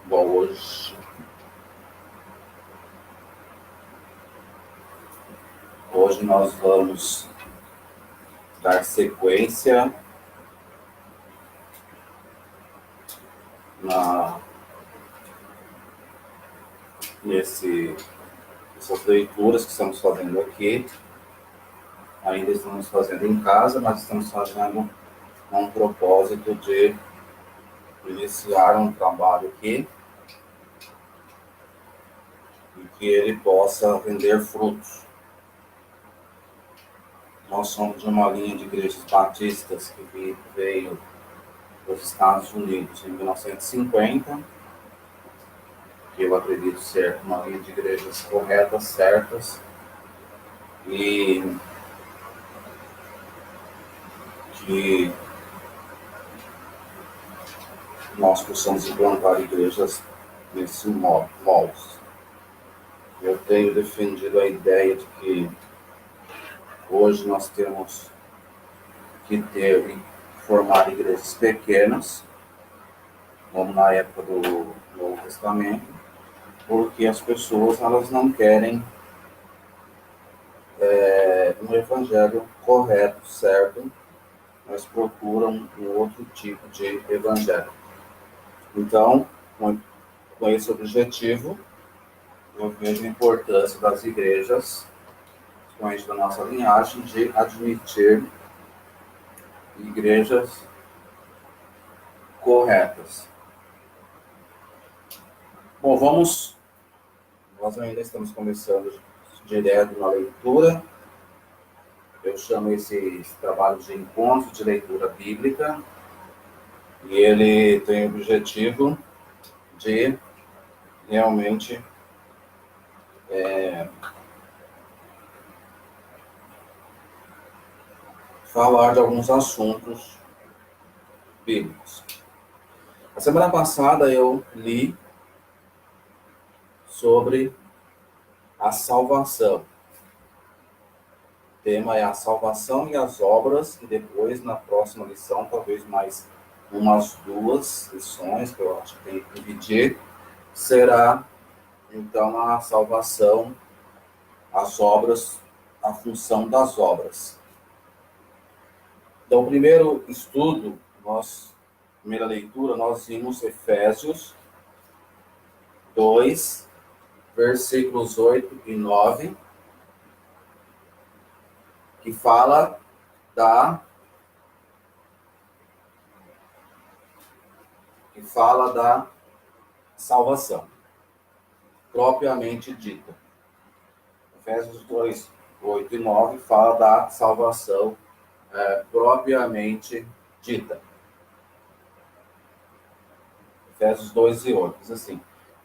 Bom, hoje nós vamos dar sequência nessas leituras que estamos fazendo aqui. Ainda estamos fazendo em casa, mas estamos fazendo com um propósito de iniciar um trabalho aqui e que ele possa render frutos. Nós somos de uma linha de igrejas batistas que veio dos Estados Unidos em 1950, que eu acredito ser uma linha de igrejas corretas, certas, e que nós possamos implantar igrejas nesse molde. Eu tenho defendido a ideia de que hoje nós temos que formar igrejas pequenas, como na época do Novo Testamento, porque as pessoas elas não querem um evangelho correto, certo, mas procuram um outro tipo de evangelho. Então, com esse objetivo, eu vejo a importância das igrejas, principalmente da nossa linhagem, de admitir igrejas corretas. Bom, nós ainda estamos começando direto na leitura. Eu chamo esse trabalho de encontro de leitura bíblica, e ele tem o objetivo de realmente falar de alguns assuntos bíblicos. A semana passada eu li sobre a salvação. O tema é a salvação e as obras, e depois, na próxima lição, talvez mais umas 2 lições, que eu acho que tem que dividir, será, então, a salvação, as obras, a função das obras. Então, o primeiro estudo, primeira leitura, nós vimos Efésios 2, versículos 8 e 9, que fala da salvação, propriamente dita. Efésios 2, 8 e 9 fala da salvação propriamente dita. Efésios 2 e 8 diz assim: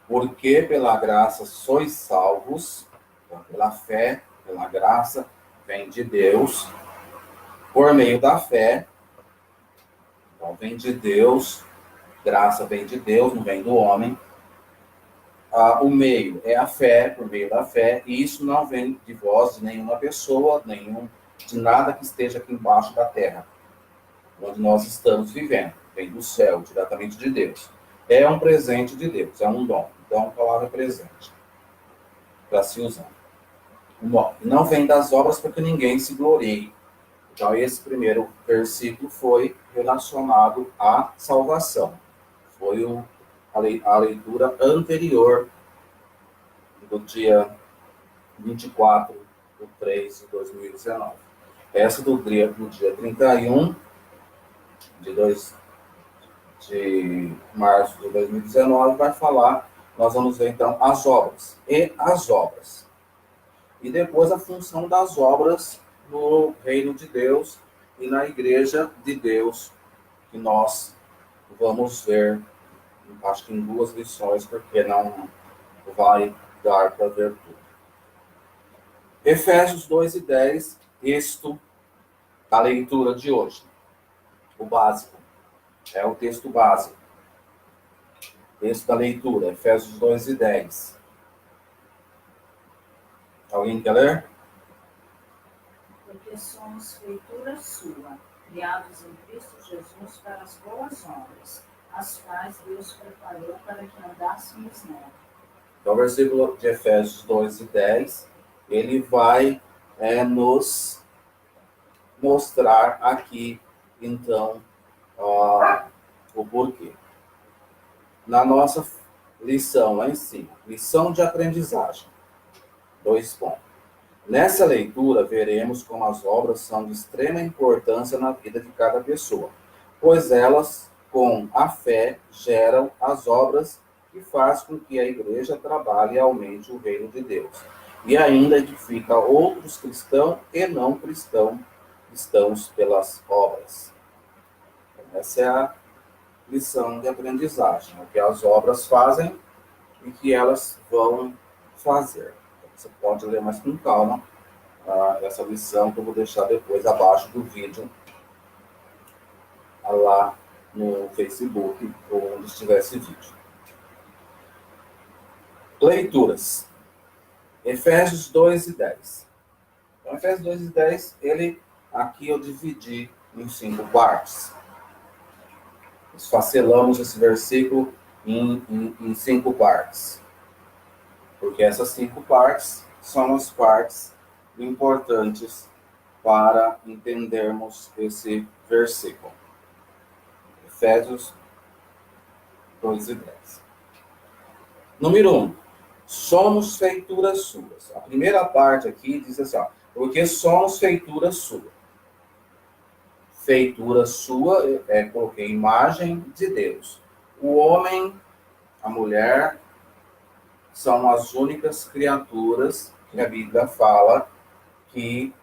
porque pela graça sois salvos, então, pela fé, pela graça, vem de Deus, por meio da fé, então vem de Deus, graça vem de Deus, não vem do homem. O meio é a fé, por meio da fé, e isso não vem de vós, de nenhuma pessoa, de nada que esteja aqui embaixo da terra, onde nós estamos vivendo. Vem do céu, diretamente de Deus. É um presente de Deus, é um dom. Então, a palavra é presente, para se usar. Bom, não vem das obras para que ninguém se glorie. Então, esse primeiro versículo foi relacionado à salvação. Foi a leitura anterior do dia 24 de 3 de 2019. Essa do dia 31 de março de 2019 vai falar, nós vamos ver então as obras. E depois a função das obras no reino de Deus e na igreja de Deus, que nós vamos ver, acho que em 2 lições, porque não vai dar para ver tudo. Efésios 2 e 10, isto a leitura de hoje. O básico. É o texto básico. Texto da leitura, Efésios 2 e 10. Alguém quer ler? Porque somos feitura sua, criados em Cristo Jesus para as boas obras, as quais Deus preparou para que andássemos nela. Então, o versículo de Efésios 2:10, ele vai nos mostrar aqui, então, o porquê. Na nossa lição lá em cima, lição de aprendizagem, 2 pontos. Nessa leitura, veremos como as obras são de extrema importância na vida de cada pessoa, pois elas, com a fé, geram as obras que fazem com que a igreja trabalhe e aumente o reino de Deus, e ainda edifica outros cristãos e não cristãos pelas obras. Essa é a lição de aprendizagem, o que as obras fazem e que elas vão fazer. Você pode ler mais com calma essa lição que eu vou deixar depois abaixo do vídeo, lá no Facebook, ou onde estiver esse vídeo. Leituras. Efésios 2:10. Então, Efésios 2:10, aqui eu dividi em 5 partes. Esfacelamos esse versículo em 5 partes. Porque essas 5 partes são as partes importantes para entendermos esse versículo. Efésios 2:10. Número 1. Somos feituras suas. A primeira parte aqui diz assim, porque somos feituras suas. Feitura sua, coloquei imagem de Deus. O homem, a mulher, são as únicas criaturas que a Bíblia fala que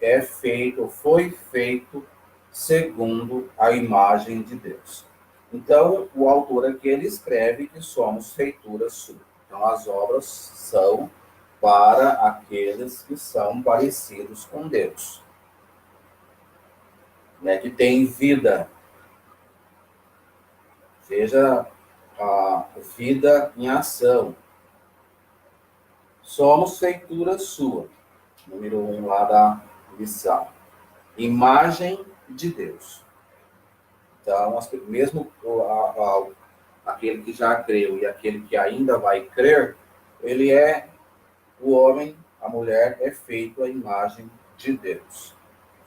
foi feito segundo a imagem de Deus. Então, o autor aqui, ele escreve que somos feituras suas. Então, as obras são para aqueles que são parecidos com Deus, que têm vida. Seja a vida em ação. Somos feitura sua. Número 1 lá da lição. Imagem de Deus. Então, mesmo aquele que já creu e aquele que ainda vai crer, o homem, a mulher, é feito à imagem de Deus.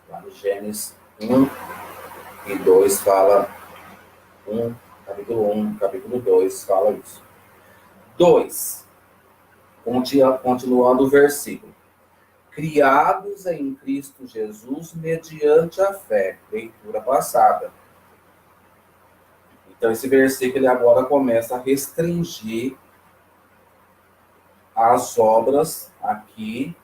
Lá no Gênesis 1 e 2 fala, capítulo 1, capítulo 2 fala isso. 2. Continuando o versículo. Criados em Cristo Jesus mediante a fé. Leitura passada. Então, esse versículo agora começa a restringir as obras aqui.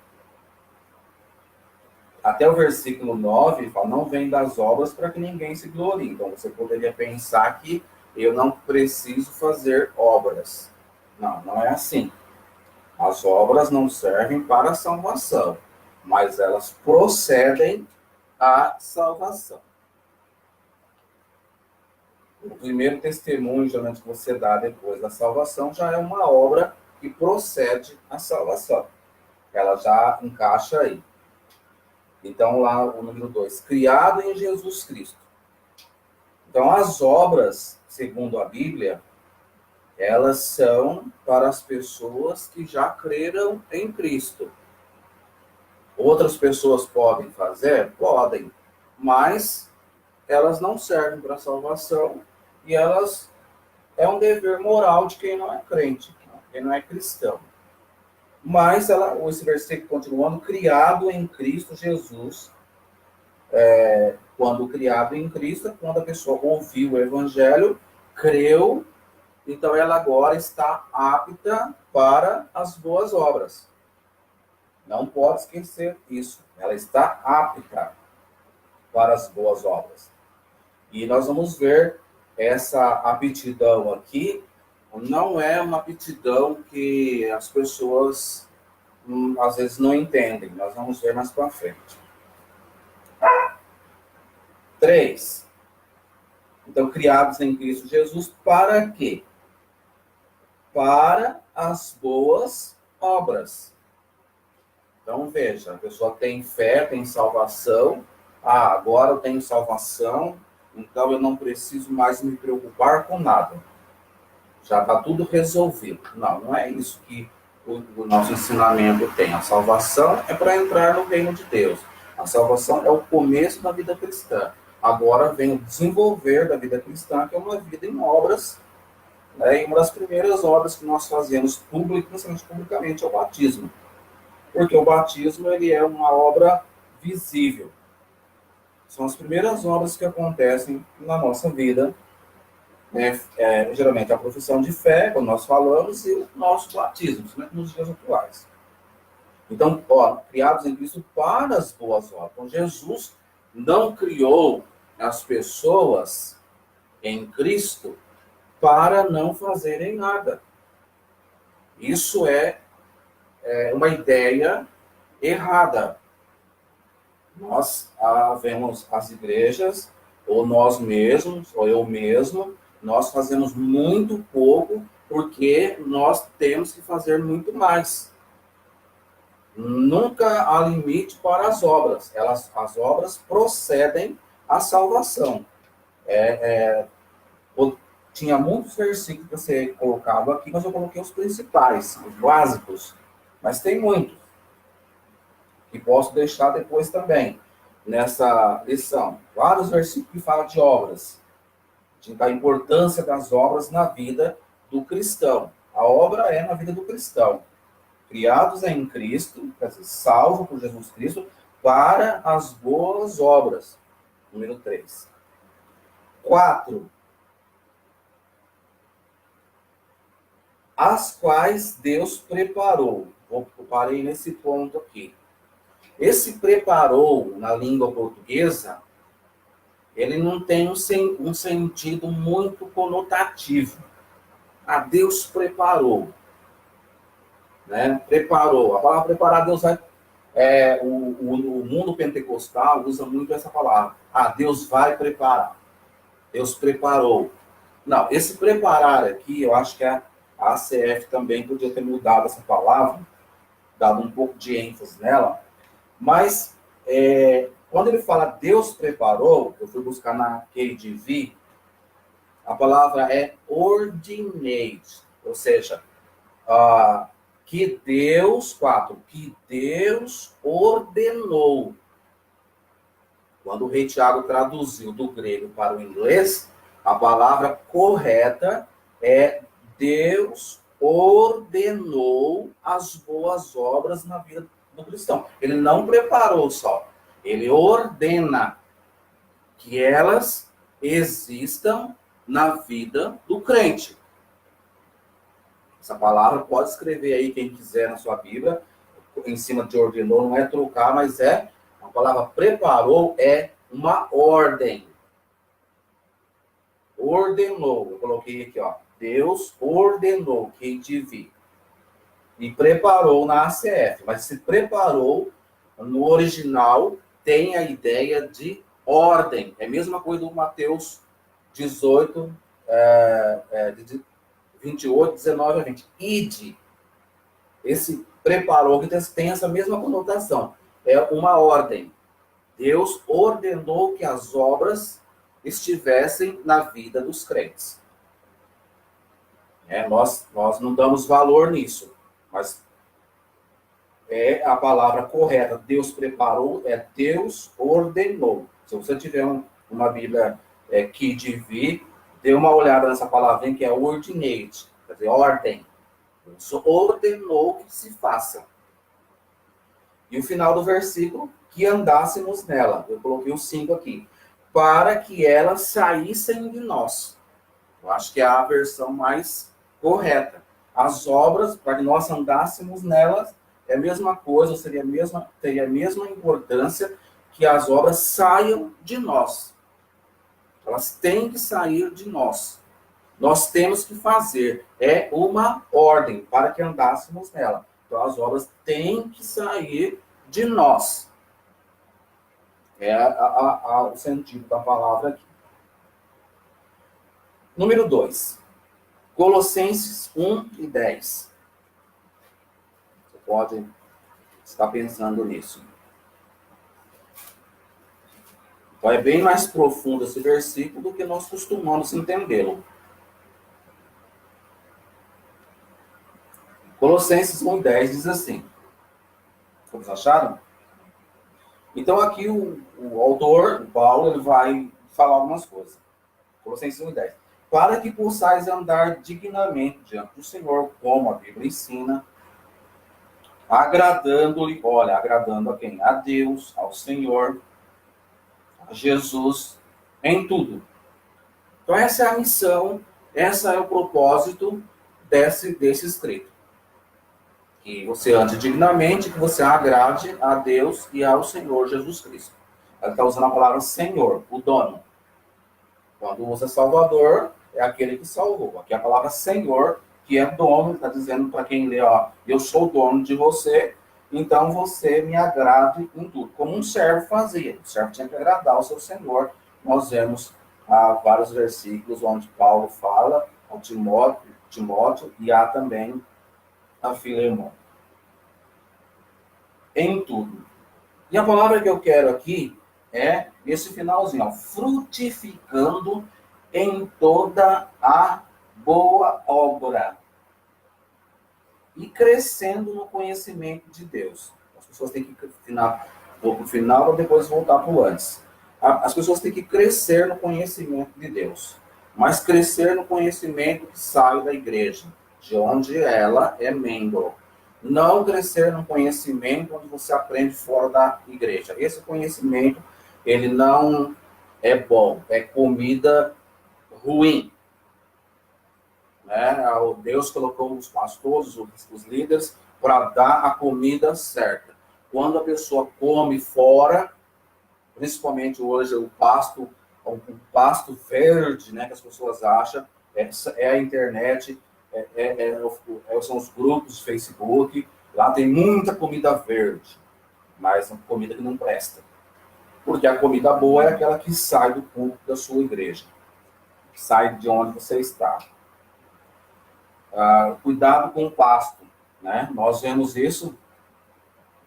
Até o versículo 9, fala, não vem das obras para que ninguém se glorie. Então, você poderia pensar que eu não preciso fazer obras. Não, não é assim. As obras não servem para a salvação, mas elas procedem à salvação. O primeiro testemunho, geralmente, que você dá depois da salvação, já é uma obra que procede à salvação. Ela já encaixa aí. Então, lá o número 2, criado em Jesus Cristo. Então, as obras, segundo a Bíblia, elas são para as pessoas que já creram em Cristo. Outras pessoas podem fazer? Podem, mas elas não servem para a salvação e elas é um dever moral de quem não é crente, quem não é cristão. Mas esse versículo continuando, criado em Cristo Jesus, quando criado em Cristo, quando a pessoa ouviu o Evangelho, creu, então ela agora está apta para as boas obras. Não pode esquecer isso. Ela está apta para as boas obras. E nós vamos ver essa aptidão aqui, não é uma aptidão que as pessoas às vezes não entendem. Nós vamos ver mais para frente. 3. Então, criados em Cristo Jesus, para quê? Para as boas obras. Então, veja, a pessoa tem fé, tem salvação. Agora eu tenho salvação, então eu não preciso mais me preocupar com nada. Já está tudo resolvido. Não, não é isso que o nosso ensinamento tem. A salvação é para entrar no reino de Deus. A salvação é o começo da vida cristã. Agora vem o desenvolver da vida cristã, que é uma vida em obras, né? E uma das primeiras obras que nós fazemos publicamente é o batismo. Porque o batismo ele é uma obra visível. São as primeiras obras que acontecem na nossa vida, né? Geralmente a profissão de fé, quando nós falamos, e o nosso batismo, principalmente nos dias atuais. Então, criados em Cristo para as boas obras. Então, Jesus não criou as pessoas em Cristo para não fazerem nada. Isso é uma ideia errada. Nós vemos as igrejas, ou nós mesmos, ou eu mesmo, nós fazemos muito pouco porque nós temos que fazer muito mais. Nunca há limite para as obras. As obras procedem à salvação. Tinha muitos versículos para ser colocado aqui, mas eu coloquei os principais, os básicos. Mas tem muitos, que posso deixar depois também, nessa lição. Vários versículos que falam de obras, da importância das obras na vida do cristão. A obra é na vida do cristão. Criados em Cristo, quer dizer, salvo por Jesus Cristo, para as boas obras. Número 3. 4. As quais Deus preparou. Eu parei nesse ponto aqui. Esse preparou, na língua portuguesa, ele não tem um sentido muito conotativo. Deus preparou. Né? Preparou. A palavra preparar, Deus vai... o mundo pentecostal usa muito essa palavra. Deus vai preparar. Deus preparou. Não, esse preparar aqui, eu acho que a ACF também podia ter mudado essa palavra, dado um pouco de ênfase nela, mas quando ele fala Deus preparou, eu fui buscar na KJV, a palavra é ordinate, ou seja, que Deus ordenou. Quando o rei Tiago traduziu do grego para o inglês, a palavra correta é Deus ordenou as boas obras na vida do cristão. Ele não preparou só, ele ordena que elas existam na vida do crente. Essa palavra pode escrever aí, quem quiser, na sua Bíblia, em cima de ordenou, não é trocar, mas a palavra preparou é uma ordem. Ordenou, eu coloquei aqui, Deus ordenou, KJV. E preparou na ACF, mas se preparou, no original, tem a ideia de ordem. É a mesma coisa do Mateus 18, 28, 19 a 20. Ide. Esse preparou, que tem essa mesma conotação. É uma ordem. Deus ordenou que as obras estivessem na vida dos crentes. Nós não damos valor nisso, mas é a palavra correta. Deus preparou, Deus ordenou. Se você tiver uma Bíblia KJV, dê uma olhada nessa palavrinha que é ordinate, quer dizer, ordem. Deus ordenou que se faça. E o final do versículo, que andássemos nela. Eu coloquei os 5 aqui. Para que elas saíssem de nós. Eu acho que é a versão mais correta. As obras, para que nós andássemos nelas, é a mesma coisa, teria a mesma importância que as obras saiam de nós. Elas têm que sair de nós. Nós temos que fazer. É uma ordem para que andássemos nela. Então, as obras têm que sair de nós. É o sentido da palavra aqui. Número 2. Colossenses 1 e 10. Você pode estar pensando nisso. Então é bem mais profundo esse versículo do que nós costumamos entendê-lo. Colossenses 1:10 diz assim. Vocês acharam? Então aqui o autor, o Paulo, ele vai falar algumas coisas. Colossenses 1:10. Para que possais andar dignamente diante do Senhor, como a Bíblia ensina, agradando-lhe, olha, agradando a quem? A Deus, ao Senhor, a Jesus, em tudo. Então essa é a missão, esse é o propósito desse escrito. Que você ande dignamente, que você agrade a Deus e ao Senhor Jesus Cristo. Ela está usando a palavra Senhor, o dono. Quando usa Salvador, é aquele que salvou. Aqui a palavra Senhor, que é dono, está dizendo para quem lê, ó, eu sou dono de você, então você me agrade em tudo. Como um servo fazia. O servo tinha que agradar o seu Senhor. Nós vemos vários versículos onde Paulo fala ao Timóteo e há também a Filemão. Em tudo. E a palavra que eu quero aqui é esse finalzinho, ó, frutificando em toda a boa obra e crescendo no conhecimento de Deus. As pessoas têm que vou para o final para depois voltar para o antes. As pessoas têm que crescer no conhecimento de Deus, mas crescer no conhecimento que sai da igreja, de onde ela é membro. Não crescer no conhecimento onde você aprende fora da igreja. Esse conhecimento, ele não é bom, é comida ruim. Né? Deus colocou os pastores, os líderes, para dar a comida certa. Quando a pessoa come fora, principalmente hoje o pasto verde, né, que as pessoas acham, é a internet, são os grupos do Facebook, lá tem muita comida verde, mas é comida que não presta. Porque a comida boa é aquela que sai do púlpito da sua igreja, que sai de onde você está. Cuidado com o pasto, né? Nós vemos isso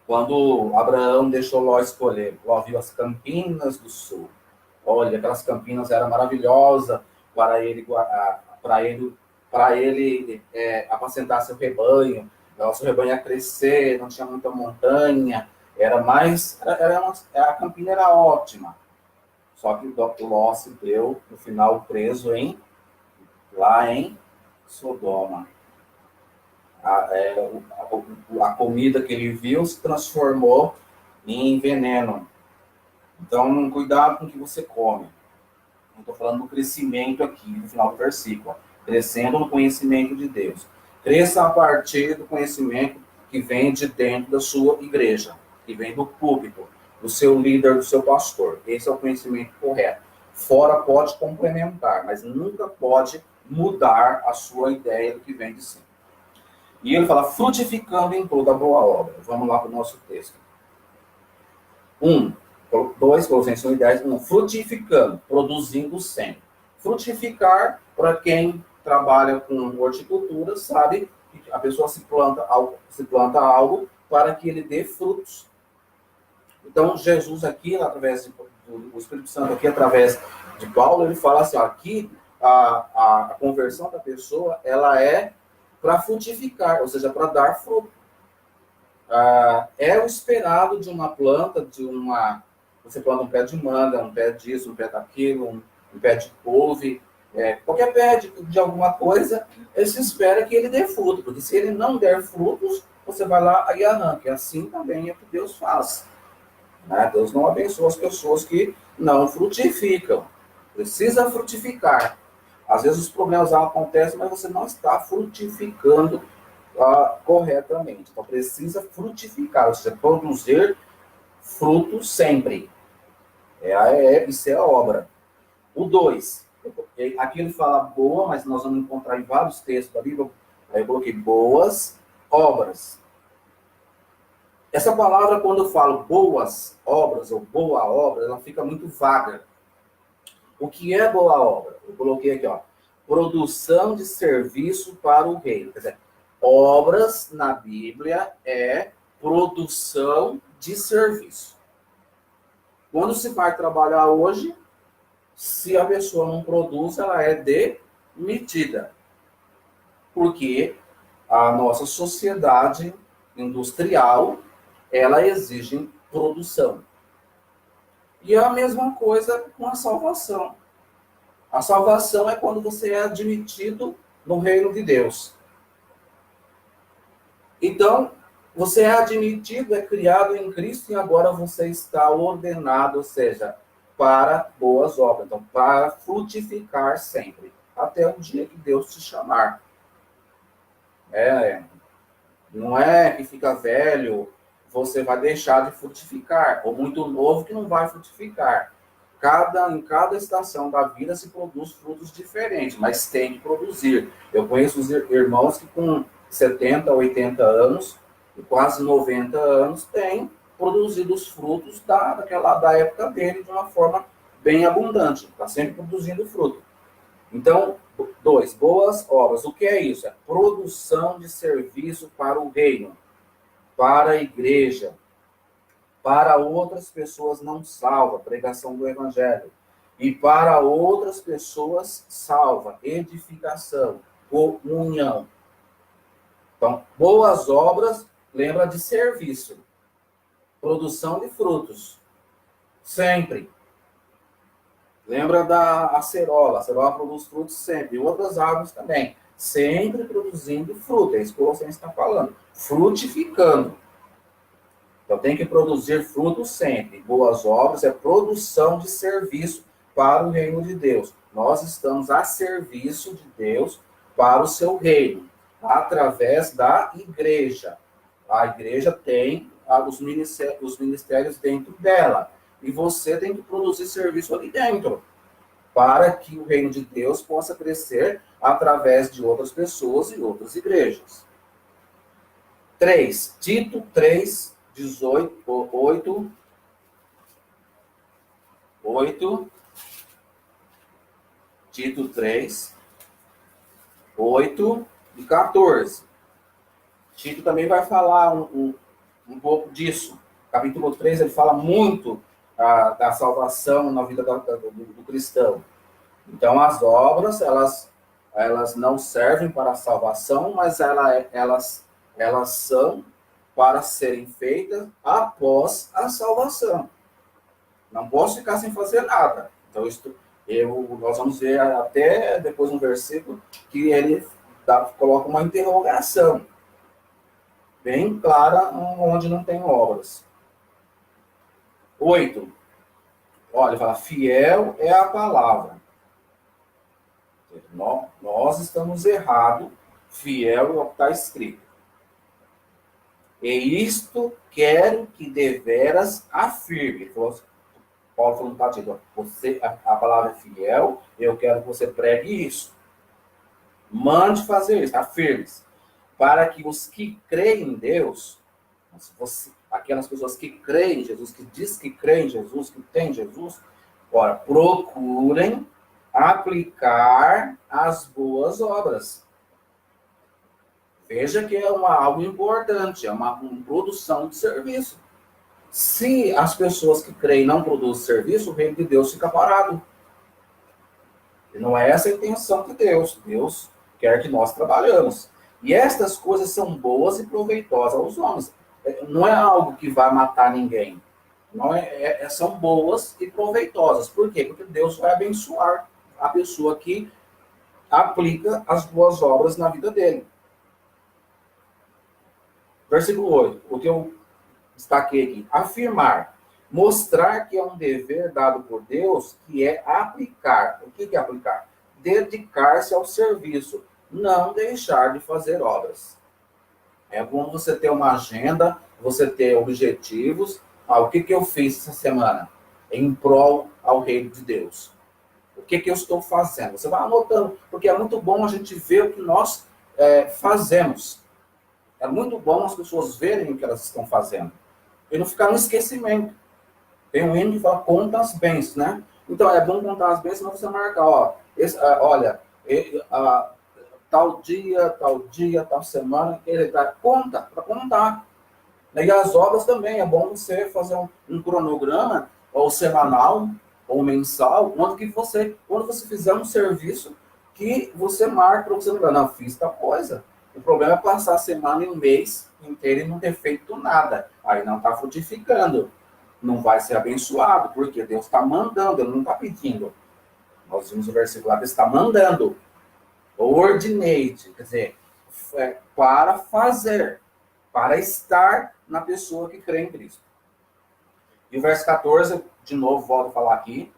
quando Abraão deixou Ló escolher. Ló viu as Campinas do Sul. Olha, aquelas campinas eram maravilhosas para ele apacentar seu rebanho. O seu rebanho ia crescer, não tinha muita montanha, a campina era ótima. Só que o Ló se deu, no final, preso lá em Sodoma. A comida que ele viu se transformou em veneno. Então, cuidado com o que você come. Eu estou falando do crescimento aqui, no final do versículo. Crescendo no conhecimento de Deus. Cresça a partir do conhecimento que vem de dentro da sua igreja, que vem do púlpito, do seu líder, do seu pastor. Esse é o conhecimento correto. Fora pode complementar, mas nunca pode mudar a sua ideia do que vem de cima. E ele fala, frutificando em toda boa obra. Vamos lá para o nosso texto. 2, Colossenses 1:10, frutificando, produzindo sempre. Frutificar, para quem trabalha com horticultura, sabe que a pessoa se planta algo para que ele dê frutos. Então, Jesus aqui, através do Espírito Santo, aqui através de Paulo, ele fala assim, ó, aqui a conversão da pessoa, ela é para frutificar, ou seja, para dar fruto. É o esperado de uma planta, você planta um pé de manga, um pé disso, um pé daquilo, um pé de couve, qualquer pé de alguma coisa, se espera que ele dê fruto, porque se ele não der frutos, você vai lá e arranca. E assim também é o que Deus faz. Né? Deus não abençoa as pessoas que não frutificam. Precisa frutificar. Às vezes os problemas acontecem, mas você não está frutificando corretamente. Então precisa frutificar, ou seja, produzir frutos sempre. Isso é a obra. O 2. Aqui ele fala boa, mas nós vamos encontrar em vários textos da Bíblia. Aí eu coloquei boas obras. Essa palavra, quando eu falo boas obras ou boa obra, ela fica muito vaga. O que é boa obra? Eu coloquei aqui, ó, produção de serviço para o reino. Quer dizer, obras na Bíblia é produção de serviço. Quando se vai trabalhar hoje, se a pessoa não produz, ela é demitida. Porque a nossa sociedade industrial, ela exige produção. E é a mesma coisa com a salvação. A salvação é quando você é admitido no reino de Deus. Então, você é admitido, é criado em Cristo e agora você está ordenado, ou seja, para boas obras. Então, para frutificar sempre, até o dia que Deus te chamar. Não é que fica velho, você vai deixar de frutificar, ou muito novo que não vai frutificar. Em cada estação da vida se produz frutos diferentes, mas tem que produzir. Eu conheço os irmãos que com 70, 80 anos, e quase 90 anos, têm produzido os frutos da época dele de uma forma bem abundante. Está sempre produzindo fruto. Então, 2, boas obras. O que é isso? É produção de serviço para o reino, para a igreja, para outras pessoas não salvas, pregação do evangelho, e para outras pessoas salva, edificação, comunhão. Então, boas obras lembra de serviço, produção de frutos, sempre. Lembra da acerola? A acerola produz frutos sempre. E outras árvores também. Sempre produzindo fruto. É isso que você está falando. Frutificando. Então tem que produzir frutos sempre. Boas obras é produção de serviço para o reino de Deus. Nós estamos a serviço de Deus para o seu reino. Através da igreja. A igreja tem os ministérios dentro dela. E você tem que produzir serviço ali dentro, para que o reino de Deus possa crescer através de outras pessoas e outras igrejas. 3. Tito 3, 8. Tito 3, 8 e 14. Tito também vai falar um pouco disso. Capítulo 3, ele fala muito da salvação na vida do cristão. Então, as obras, elas não servem para a salvação, mas elas são para serem feitas após a salvação. Não posso ficar sem fazer nada. Então, nós vamos ver até depois um versículo que ele coloca uma interrogação bem clara onde não tem obras. 8. Olha, fala, fiel é a palavra. Nós estamos errados, fiel é o que está escrito. E isto quero que deveras afirme. Paulo falando para Tito, a palavra é fiel, eu quero que você pregue isso. Mande fazer isso, afirme-se. Para que os que creem em Deus, aquelas pessoas que creem em Jesus, que diz que creem em Jesus, que tem Jesus, ora, procurem aplicar as boas obras. Veja que é algo importante, é uma produção de serviço. Se as pessoas que creem não produzem serviço, o reino de Deus fica parado. E não é essa a intenção de Deus. Deus quer que nós trabalhamos. E estas coisas são boas e proveitosas aos homens. Não é algo que vai matar ninguém. Não são boas e proveitosas. Por quê? Porque Deus vai abençoar a pessoa que aplica as boas obras na vida dele. Versículo 8. O que eu destaquei aqui. Afirmar. Mostrar que é um dever dado por Deus, que é aplicar. O que é aplicar? Dedicar-se ao serviço. Não deixar de fazer obras. É bom você ter uma agenda, você ter objetivos. O que eu fiz essa semana? Em prol ao reino de Deus. O que eu estou fazendo? Você vai anotando, porque é muito bom a gente ver o que nós fazemos. É muito bom as pessoas verem o que elas estão fazendo. E não ficar no esquecimento. Tem um hino que fala, conta as bênçãos, né? Então, é bom contar as bênçãos, mas você marcar, tal dia, tal semana, ele dá conta, para contar. E as obras também, é bom você fazer um cronograma ou semanal, ou mensal, quando você fizer um serviço que você marca para você não fiz tal coisa. O problema é passar a semana e um mês inteiro e não ter feito nada. Aí não está frutificando. Não vai ser abençoado, porque Deus está mandando, Ele não está pedindo. Nós vimos o versículo lá, Ele está mandando. Ordinate, quer dizer, para fazer, para estar na pessoa que crê em Cristo. E o verso 14, de novo, volto a falar aqui.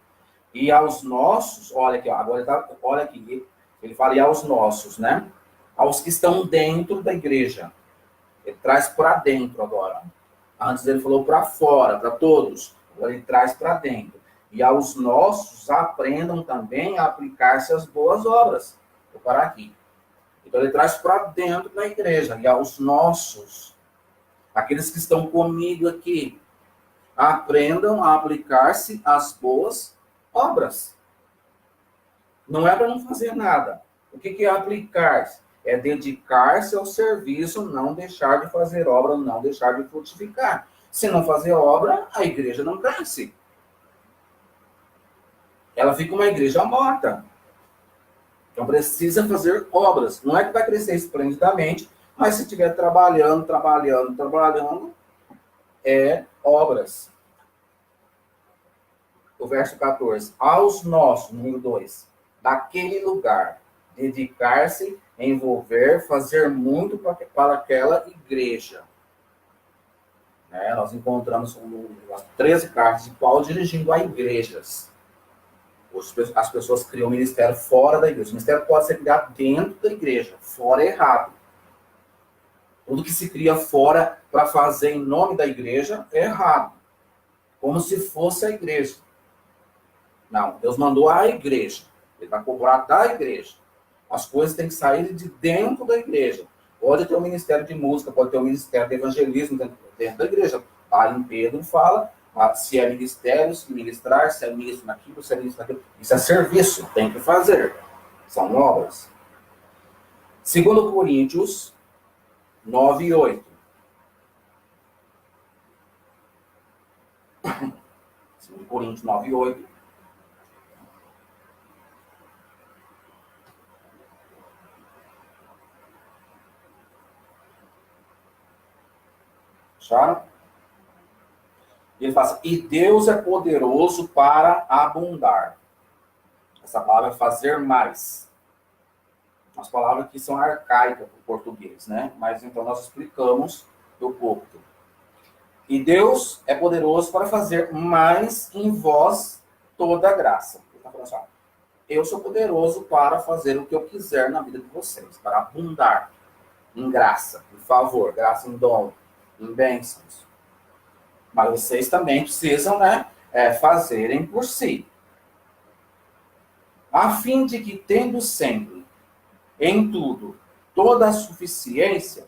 E aos nossos, olha aqui, ó, agora olha aqui, ele fala e aos nossos, né? Aos que estão dentro da igreja. Ele traz para dentro agora. Antes ele falou para fora, para todos. Agora ele traz para dentro. E aos nossos, aprendam também a aplicar-se às boas obras. Vou parar aqui. Então ele traz para dentro da igreja. E aos nossos, aqueles que estão comigo aqui, aprendam a aplicar-se às boas obras. Não é para não fazer nada. O que é aplicar-se? É dedicar-se ao serviço, não deixar de fazer obra, não deixar de frutificar. Se não fazer obra, a igreja não cresce. Ela fica uma igreja morta. Então precisa fazer obras. Não é que vai crescer esplendidamente, mas se estiver trabalhando, é obras. O verso 14. Aos nossos, número 2, daquele lugar, dedicar-se, envolver, fazer muito para aquela igreja. Nós encontramos as 13 cartas de Paulo dirigindo a igrejas. As pessoas criam ministério fora da igreja. O ministério pode ser criado dentro da igreja. Fora é errado. Tudo que se cria fora para fazer em nome da igreja é errado. Como se fosse a igreja. Não, Deus mandou a igreja. Ele vai cobrar da igreja. As coisas têm que sair de dentro da igreja. Pode ter um ministério de música, pode ter um ministério de evangelismo dentro da igreja. Aí em Pedro fala, se é ministério, se ministrar, se é ministro naquilo, se é ministro naquilo. Isso é serviço, tem que fazer. São obras. 2 Coríntios 9 e 8. 2 Coríntios 9 e 8. Acharam? Ele fala assim, e Deus é poderoso para abundar. Essa palavra é fazer mais. As palavras que são arcaicas para o português, né? Mas então nós explicamos do pouco. E Deus é poderoso para fazer mais em vós toda a graça. Ele está falando assim, eu sou poderoso para fazer o que eu quiser na vida de vocês, para abundar em graça, em favor, graça em dom, em bênçãos. Mas vocês também precisam, fazerem por si. A fim de que, tendo sempre, em tudo, toda a suficiência,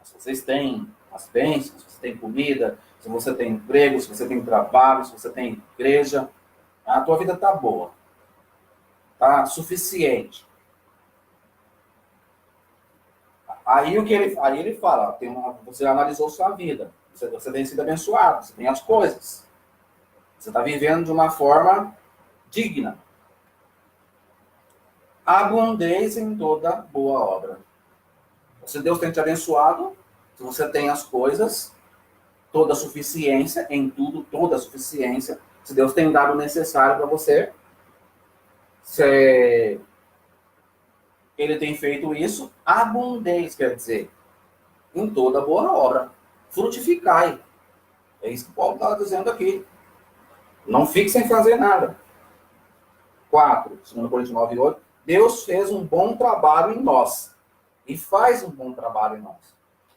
se vocês têm as bênçãos, se você tem comida, se você tem emprego, se você tem trabalho, se você tem igreja, a tua vida está boa. Está suficiente. Aí ele fala, você analisou sua vida, você tem sido abençoado, você tem as coisas. Você está vivendo de uma forma digna. Abundeis em toda boa obra. Se Deus tem te abençoado, se você tem as coisas, toda a suficiência, em tudo, toda a suficiência, se Deus tem dado o necessário para você, se Ele tem feito isso, abundeis, quer dizer, em toda boa obra. Frutificai. É isso que Paulo está dizendo aqui. Não fique sem fazer nada. 4, 2 Coríntios 9 e 8. Deus fez um bom trabalho em nós. E faz um bom trabalho em nós.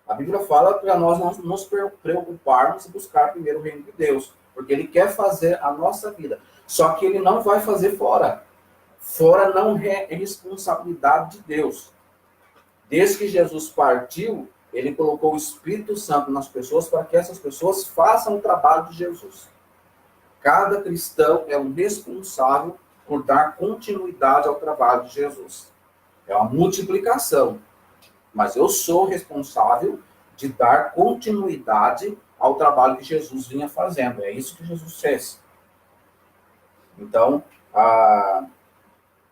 A Bíblia fala para nós não nos preocuparmos e buscar primeiro o reino de Deus. Porque Ele quer fazer a nossa vida. Só que Ele não vai fazer fora. Fora não é responsabilidade de Deus. Desde que Jesus partiu, Ele colocou o Espírito Santo nas pessoas para que essas pessoas façam o trabalho de Jesus. Cada cristão é um responsável por dar continuidade ao trabalho de Jesus. É uma multiplicação. Mas eu sou responsável de dar continuidade ao trabalho que Jesus vinha fazendo. É isso que Jesus fez. Então,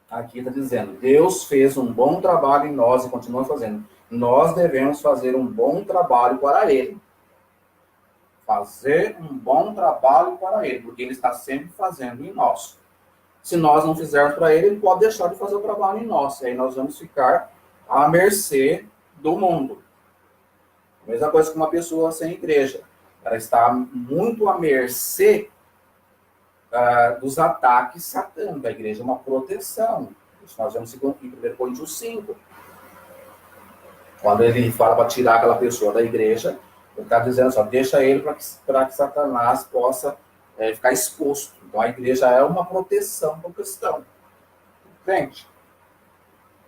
aqui está dizendo, Deus fez um bom trabalho em nós e continua fazendo. Nós devemos fazer um bom trabalho para Ele. Fazer um bom trabalho para Ele, porque Ele está sempre fazendo em nós. Se nós não fizermos para Ele, Ele pode deixar de fazer o trabalho em nós. E aí nós vamos ficar à mercê do mundo. A mesma coisa que uma pessoa sem igreja. Ela está muito à mercê dos ataques satânicos. A igreja é uma proteção. Isso nós vemos em 1 Coríntios 5. Quando ele fala para tirar aquela pessoa da igreja, ele está dizendo só, deixa ele para que Satanás possa ficar exposto. Então a igreja é uma proteção para o cristão. Entende?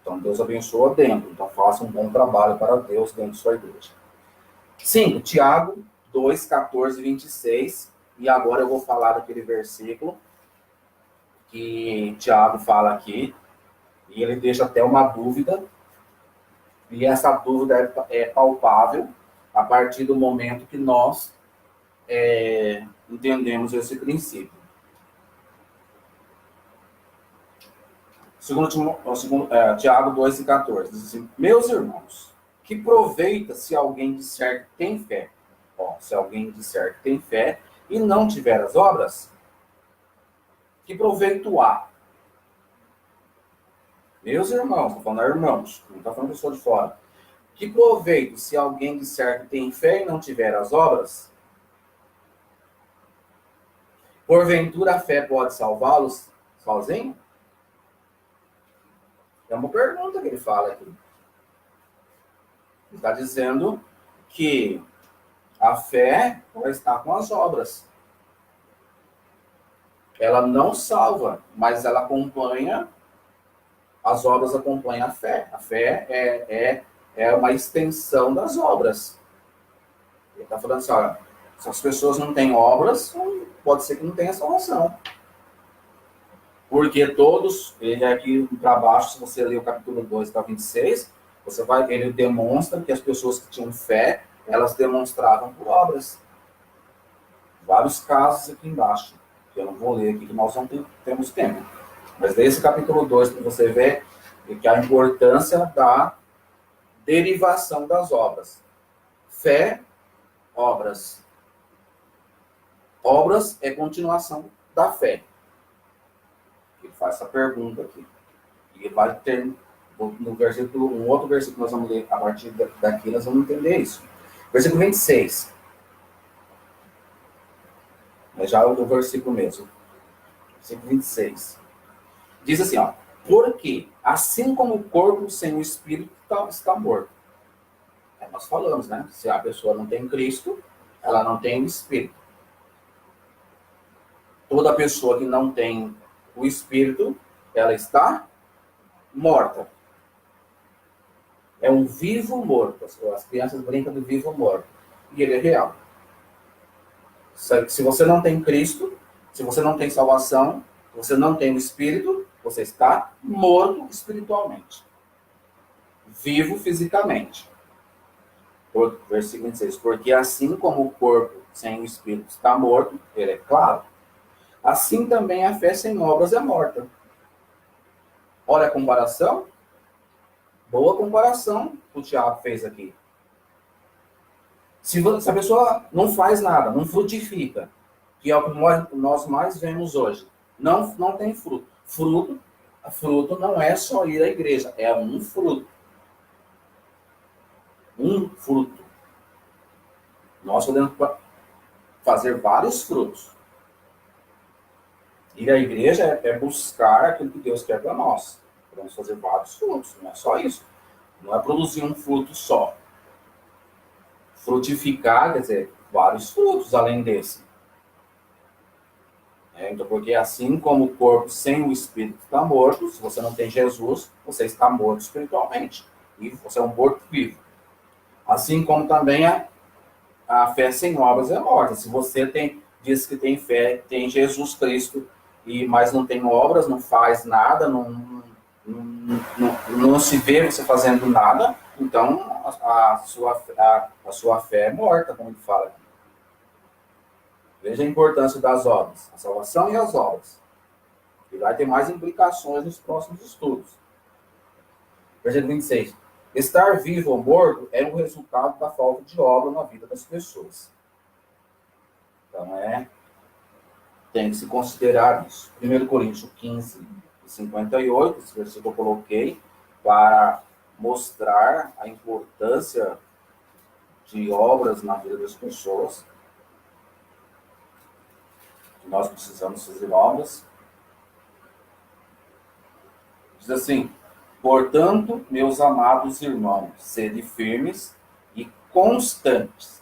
Então Deus abençoa dentro. Então faça um bom trabalho para Deus dentro de sua igreja. 5. Tiago 2, 14 e 26. E agora eu vou falar daquele versículo que Tiago fala aqui. E ele deixa até uma dúvida. E essa dúvida é palpável a partir do momento que nós entendemos esse princípio. Tiago 2 e 14. Diz assim, meus irmãos, que proveita se alguém disser que tem fé? Se alguém disser que tem fé e não tiver as obras, que proveito há? Meus irmãos, estou falando irmãos, não está falando pessoa de fora. Que proveito se alguém disser que tem fé e não tiver as obras? Porventura a fé pode salvá-los sozinho? É uma pergunta que ele fala aqui. Ele está dizendo que a fé ela está com as obras. Ela não salva, mas ela acompanha, as obras acompanham a fé. A fé é uma extensão das obras. Ele está falando assim, olha, se as pessoas não têm obras, pode ser que não tenha salvação. Porque todos, ele aqui para baixo, se você ler o capítulo 2 até 26, ele demonstra que as pessoas que tinham fé, elas demonstravam por obras. Vários casos aqui embaixo, que eu não vou ler aqui, que nós não temos tempo. Mas desse capítulo 2, para você ver que a importância da derivação das obras. Fé, obras. Obras é continuação da fé. Ele faz essa pergunta aqui. E vai ter no versículo, um outro versículo que nós vamos ler a partir daqui, nós vamos entender isso. Versículo 26. É já o versículo mesmo. Versículo 26. Diz assim, ó. Porque, assim como o corpo sem o espírito está morto. Nós falamos, né? Se a pessoa não tem Cristo, ela não tem o espírito. Toda pessoa que não tem o espírito, ela está morta. É um vivo morto. As crianças brincam do vivo morto. E ele é real. Se você não tem Cristo, se você não tem salvação, se você não tem o espírito, você está morto espiritualmente. Vivo fisicamente. Versículo 26. Porque assim como o corpo sem o espírito está morto, ele é claro, assim também a fé sem obras é morta. Olha a comparação. Boa comparação que o Tiago fez aqui. Se a pessoa não faz nada, não frutifica, que é o que nós mais vemos hoje, não tem fruto. Fruto não é só ir à igreja, é um fruto. Um fruto. Nós podemos fazer vários frutos. Ir à igreja é buscar aquilo que Deus quer para nós. Podemos fazer vários frutos, não é só isso. Não é produzir um fruto só. Frutificar, quer dizer, vários frutos além desse. Então, porque assim como o corpo sem o espírito está morto, se você não tem Jesus, você está morto espiritualmente. E você é um morto vivo. Assim como também a fé sem obras é morta. Se você diz que tem fé, tem Jesus Cristo, mas não tem obras, não faz nada, não se vê você fazendo nada, então a sua fé é morta, como ele fala aqui. Veja a importância das obras, a salvação e as obras. E vai ter mais implicações nos próximos estudos. Versículo 26. Estar vivo ou morto é o resultado da falta de obra na vida das pessoas. Então, tem que se considerar isso. 1 Coríntios 15, 58, esse versículo eu coloquei para mostrar a importância de obras na vida das pessoas. Que nós precisamos fazer obras. Diz assim: portanto, meus amados irmãos, sede firmes e constantes,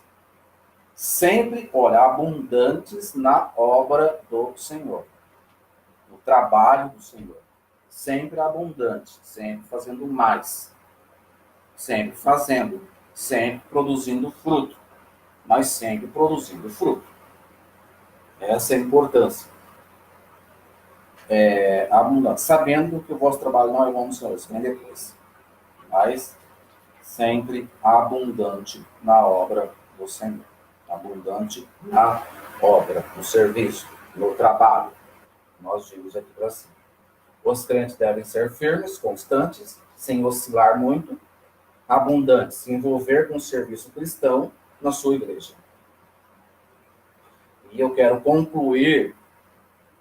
sempre, ora, abundantes na obra do Senhor, no trabalho do Senhor. Sempre abundante, sempre fazendo mais, sempre fazendo, sempre produzindo fruto, mas sempre produzindo fruto. Essa é a importância. Abundante, sabendo que o vosso trabalho não é bom no Senhor, isso vem depois, mas sempre abundante na obra do Senhor, abundante na obra, no serviço, no trabalho. Nós vimos aqui para cima. Os crentes devem ser firmes, constantes, sem oscilar muito, abundantes, se envolver com o serviço cristão na sua igreja. E eu quero concluir,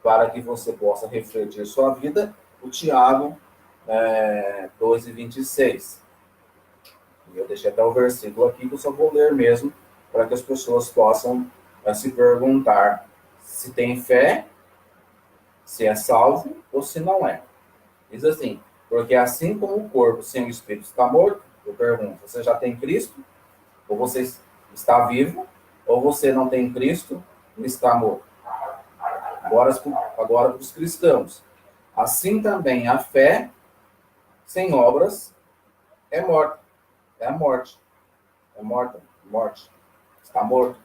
para que você possa refletir sua vida, o Tiago 2:26. Eu deixei até o versículo aqui, que eu só vou ler mesmo, para que as pessoas possam se perguntar se tem fé, se é salvo ou se não é. Diz assim: porque assim como o corpo sem o espírito está morto, eu pergunto, você já tem Cristo? Ou você está vivo? Ou você não tem Cristo e está morto? Agora para os cristãos. Assim também a fé sem obras é morta. É a morte. É morta. Morte. Está morto.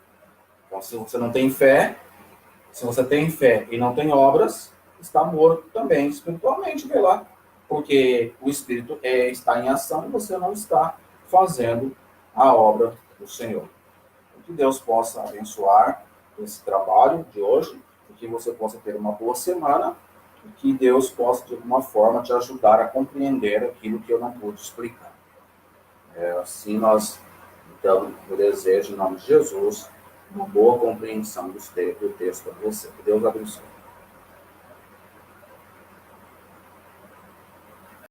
Então, se você não tem fé, se você tem fé e não tem obras, está morto também, espiritualmente, vê lá. Porque o Espírito está em ação e você não está fazendo a obra do Senhor. Que Deus possa abençoar esse trabalho de hoje, e que você possa ter uma boa semana, e que Deus possa, de alguma forma, te ajudar a compreender aquilo que eu não pude explicar. Assim nós, então, eu desejo, em nome de Jesus, uma boa compreensão do texto para você. Que Deus abençoe.